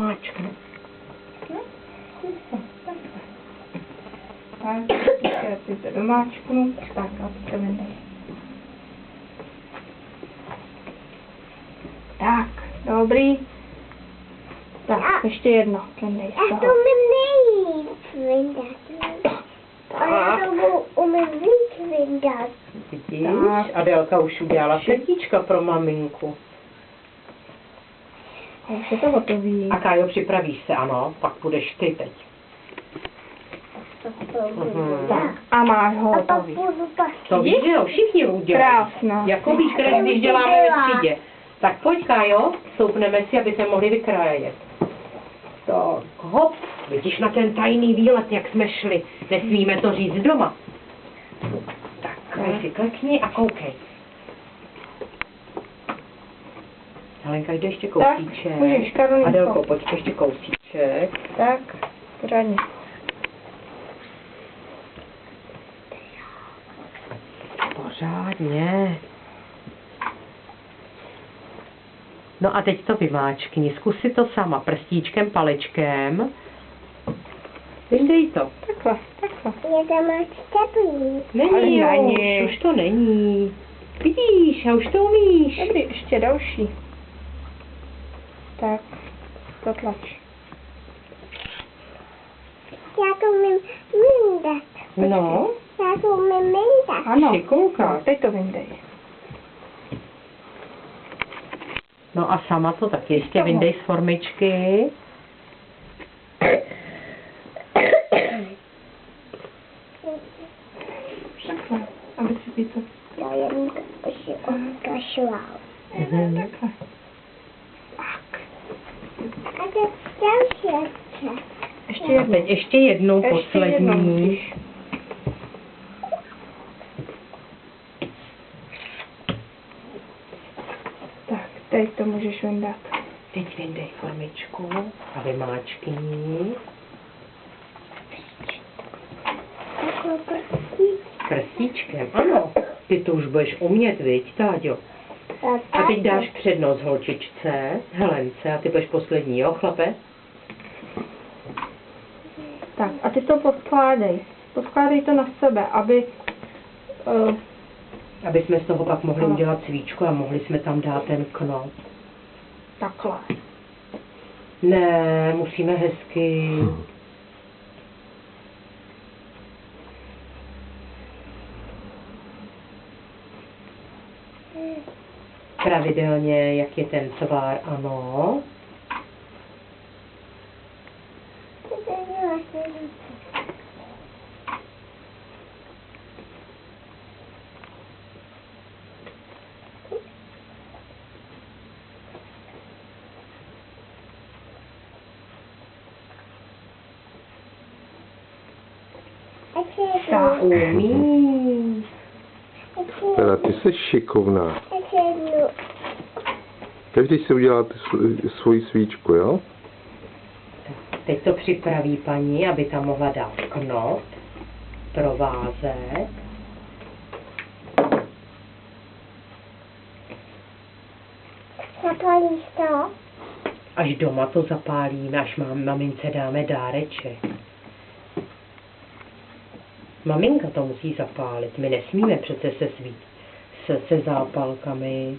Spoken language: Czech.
Máčknu. No, tak, já si to domáčknu, tak a to vyndej. Tak, dobrý. Tak, ještě jedno, vyndej z Já toho. to umím nejvíc vyndat. A já to umím víc vyndat. Vidíš? Tak. Adelka už udělala srdíčka pro maminku. A už je to hotový. A Kájo, připravíš se, ano, pak budeš ty teď. Tak, a máš ho A pak hotový. budu pak. To víš, že jo, všichni udělají. Krásná. Jako víš, když děláme ve třídě. Tak pojď, Kájo, stoupneme si, aby se mohli vykrájet. Tak, hop, vidíš na ten tajný výlet, jak jsme šli. Nesmíme to říct doma. Tak, si klekni a koukej. Helenka, jde ještě kousíček. Tak, můžeš, Karolínko. Adelko, pojď ještě kousíček. Tak, pořádně. Pořádně. No a teď to vymáčkni. Zkus si to sama prstíčkem, palečkem. Vyndej to. Takhle. Je to moc teplý. Není, Ale jo, není. už to není. Vidíš, a už to umíš. Dobrý, ještě další. Tak, to tlač. Já to umím vyndat. No, Já to umím vyndat. Ano, šikulka. teď to vyndej. No a sama to taky ještě vyndej z formičky. Takhle, aby si to... To jen si odkašlal. Mhm. Takhle. Tak. A to další ještě. Ještě jedno. Teď ještě jednou Ještě jednou poslední. musíš. Tak, teď to můžeš vyndat. Teď vyndej formičku a vymáčkni. Takovou prstí. Prstíčkem, ano. Ty to už budeš umět, viď, Táďo? A teď dáš přednost holčičce, Helence, a ty budeš poslední, jo, chlape? Tak, a ty to podkládej. Podkládej to na sebe, aby... Aby jsme z toho pak mohli Ano. udělat svíčku a mohli jsme tam dát ten knop. Takhle. Ne, musíme hezky. Pravidelně, jak je ten tvar, ano. Tak. Umí. Teda ty jsi šikovná. Každý si udělá svoji svíčku, jo? Teď to připraví paní, aby tam mohla dát knop, provázek. Zapálíš to? Až doma to zapálíme, až mamince dáme dáreček. Maminka to musí zapálit, my nesmíme přece se zápalkami.